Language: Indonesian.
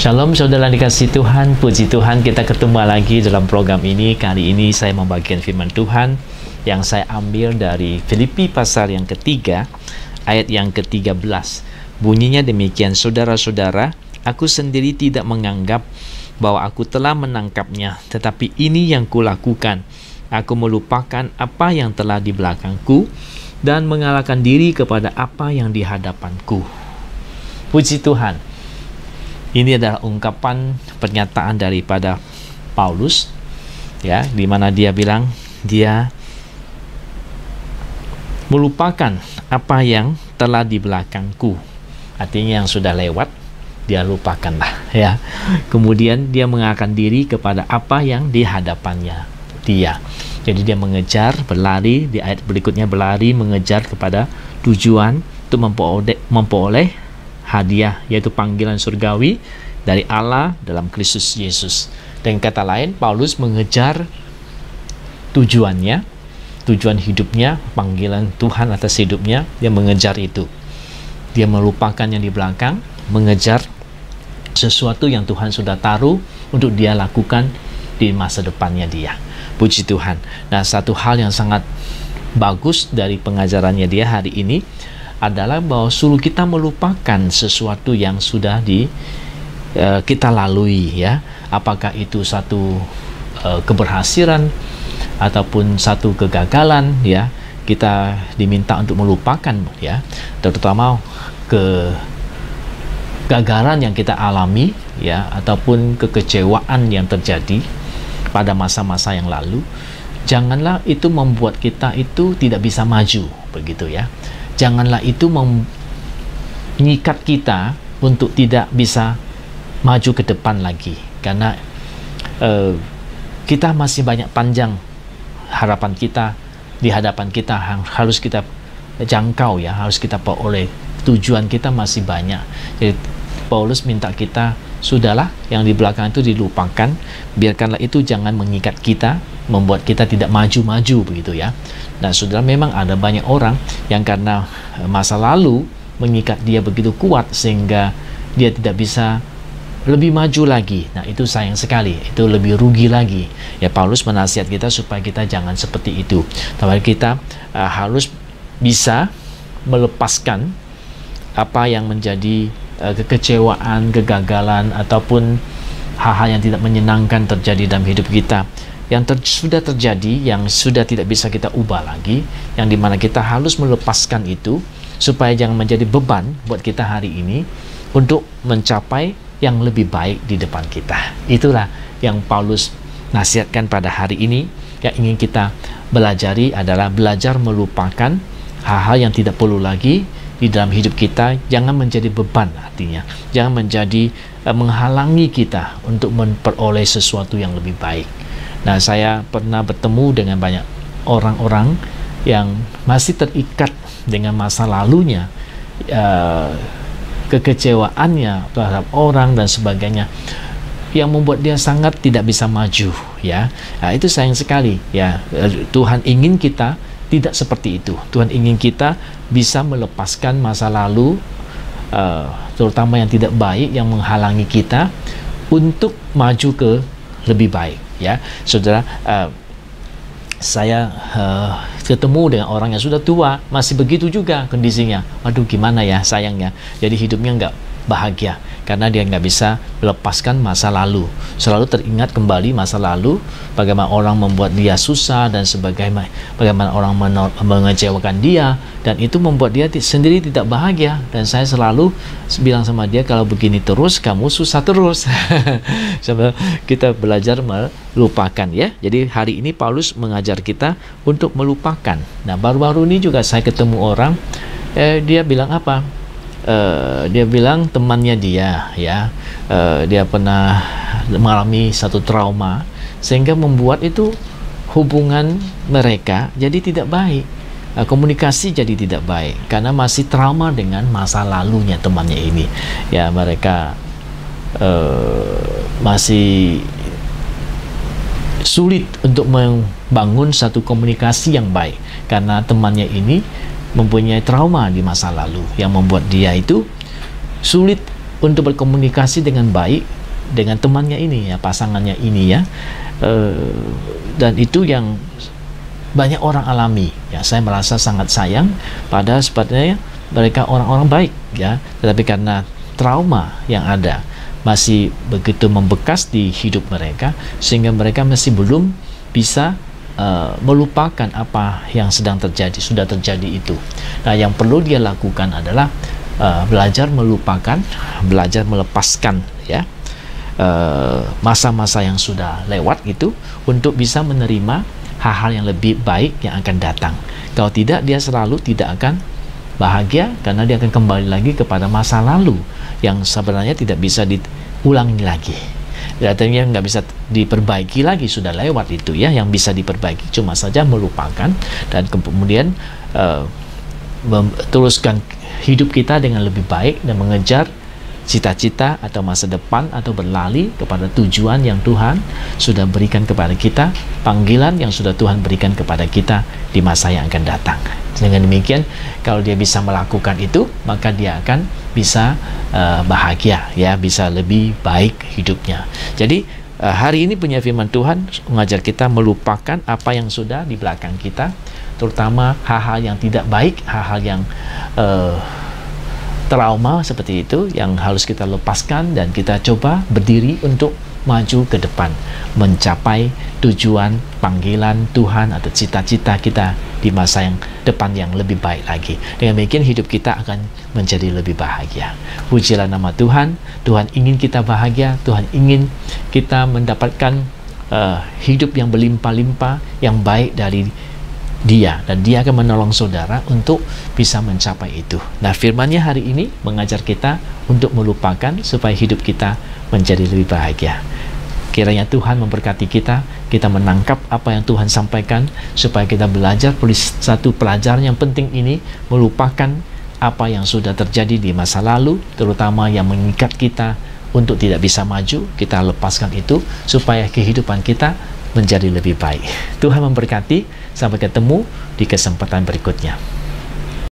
Shalom saudara dikasih Tuhan, puji Tuhan kita ketemu lagi dalam program ini. Kali ini saya membagikan firman Tuhan yang saya ambil dari Filipi pasal yang ketiga, ayat yang ke-13. Bunyinya demikian, saudara-saudara, aku sendiri tidak menganggap bahwa aku telah menangkapnya, tetapi ini yang kulakukan. Aku melupakan apa yang telah di belakangku dan mengalahkan diri kepada apa yang di hadapanku. Puji Tuhan. Ini adalah ungkapan pernyataan daripada Paulus, ya, di mana dia bilang dia melupakan apa yang telah di belakangku. Artinya yang sudah lewat dia lupakanlah, ya. Kemudian dia mengalahkan diri kepada apa yang di hadapannya dia. Jadi dia mengejar, berlari, di ayat berikutnya berlari mengejar kepada tujuan untuk memperoleh hadiah, yaitu panggilan surgawi dari Allah dalam Kristus Yesus. Dengan kata lain, Paulus mengejar tujuannya, tujuan hidupnya, panggilan Tuhan atas hidupnya. Dia mengejar itu. Dia melupakan yang di belakang, mengejar sesuatu yang Tuhan sudah taruh untuk dia lakukan di masa depannya dia. Puji Tuhan. Nah, satu hal yang sangat bagus dari pengajarannya dia hari ini adalah bahwa suruh kita melupakan sesuatu yang sudah kita lalui, ya. Apakah itu satu keberhasilan ataupun satu kegagalan, ya. Kita diminta untuk melupakan, ya, terutama kegagalan yang kita alami, ya, ataupun kekecewaan yang terjadi pada masa-masa yang lalu. Janganlah itu membuat kita itu tidak bisa maju, begitu, ya. Janganlah itu mengikat kita untuk tidak bisa maju ke depan lagi, karena kita masih banyak panjang harapan kita di hadapan kita, harus kita jangkau, ya, harus kita peroleh. Tujuan kita masih banyak. Jadi Paulus minta kita, sudahlah yang di belakang itu dilupakan, biarkanlah itu jangan mengikat kita, membuat kita tidak maju-maju, begitu, ya. Nah, saudara, memang ada banyak orang yang karena masa lalu mengikat dia begitu kuat sehingga dia tidak bisa lebih maju lagi. Nah, itu sayang sekali, itu lebih rugi lagi. Ya, Paulus menasihat kita supaya kita jangan seperti itu. Tapi kita harus bisa melepaskan apa yang menjadi kekecewaan, kegagalan, ataupun hal-hal yang tidak menyenangkan terjadi dalam hidup kita, yang sudah terjadi, yang sudah tidak bisa kita ubah lagi, yang dimana kita harus melepaskan itu supaya jangan menjadi beban buat kita hari ini untuk mencapai yang lebih baik di depan kita. Itulah yang Paulus nasihatkan pada hari ini. Yang ingin kita belajari adalah belajar melupakan hal-hal yang tidak perlu lagi di dalam hidup kita. Jangan menjadi beban, artinya jangan menjadi menghalangi kita untuk memperoleh sesuatu yang lebih baik. Nah, saya pernah bertemu dengan banyak orang-orang yang masih terikat dengan masa lalunya, kekecewaannya terhadap orang dan sebagainya, yang membuat dia sangat tidak bisa maju, ya. Nah, itu sayang sekali, ya. Tuhan ingin kita tidak seperti itu. Tuhan ingin kita bisa melepaskan masa lalu, terutama yang tidak baik, yang menghalangi kita untuk maju ke lebih baik, ya. Saudara, saya ketemu dengan orang yang sudah tua, masih begitu juga kondisinya. Waduh, gimana ya, sayangnya. Jadi hidupnya nggak bahagia karena dia nggak bisa melepaskan masa lalu. Selalu teringat kembali masa lalu, bagaimana orang membuat dia susah dan sebagainya, bagaimana orang mengecewakan dia, dan itu membuat dia sendiri tidak bahagia. Dan saya selalu bilang sama dia, kalau begini terus kamu susah terus. Kita belajar melupakan, ya. Jadi hari ini Paulus mengajar kita untuk melupakan. Nah, baru-baru ini juga saya ketemu orang, dia bilang apa? Dia bilang temannya dia, ya, dia pernah mengalami satu trauma sehingga membuat itu hubungan mereka jadi tidak baik, komunikasi jadi tidak baik karena masih trauma dengan masa lalunya temannya ini, ya. Mereka masih sulit untuk membangun satu komunikasi yang baik karena temannya ini mempunyai trauma di masa lalu yang membuat dia itu sulit untuk berkomunikasi dengan baik dengan temannya ini ya, pasangannya ini ya. Dan itu yang banyak orang alami ya. Saya merasa sangat sayang pada sebenarnya mereka orang-orang baik ya, tetapi karena trauma yang ada masih begitu membekas di hidup mereka, sehingga mereka masih belum bisa melupakan apa yang sedang terjadi, sudah terjadi itu. Nah, yang perlu dia lakukan adalah belajar melupakan, belajar melepaskan ya masa-masa yang sudah lewat itu, untuk bisa menerima hal-hal yang lebih baik yang akan datang. Kalau tidak, dia selalu tidak akan bahagia, karena dia akan kembali lagi kepada masa lalu yang sebenarnya tidak bisa diulangi lagi. Artinya nggak bisa diperbaiki lagi, sudah lewat itu ya. Yang bisa diperbaiki cuma saja melupakan, dan kemudian teruskan hidup kita dengan lebih baik dan mengejar cita-cita atau masa depan, atau berlari kepada tujuan yang Tuhan sudah berikan kepada kita, panggilan yang sudah Tuhan berikan kepada kita di masa yang akan datang. Dengan demikian, kalau dia bisa melakukan itu, maka dia akan bisa bahagia ya, bisa lebih baik hidupnya. Jadi hari ini punya firman Tuhan mengajar kita melupakan apa yang sudah di belakang kita, terutama hal-hal yang tidak baik, hal-hal yang trauma seperti itu yang harus kita lepaskan, dan kita coba berdiri untuk maju ke depan, mencapai tujuan panggilan Tuhan atau cita-cita kita di masa yang depan yang lebih baik lagi. Dengan demikian hidup kita akan menjadi lebih bahagia. Pujilah nama Tuhan. Tuhan ingin kita bahagia, Tuhan ingin kita mendapatkan hidup yang berlimpah-limpah, yang baik dari Dia, dan Dia akan menolong saudara untuk bisa mencapai itu. Nah, firman-Nya hari ini mengajar kita untuk melupakan supaya hidup kita menjadi lebih bahagia. Kiranya Tuhan memberkati kita, kita menangkap apa yang Tuhan sampaikan, supaya kita belajar satu pelajaran yang penting ini, melupakan apa yang sudah terjadi di masa lalu, terutama yang mengikat kita untuk tidak bisa maju. Kita lepaskan itu supaya kehidupan kita menjadi lebih baik. Tuhan memberkati. Sampai ketemu di kesempatan berikutnya.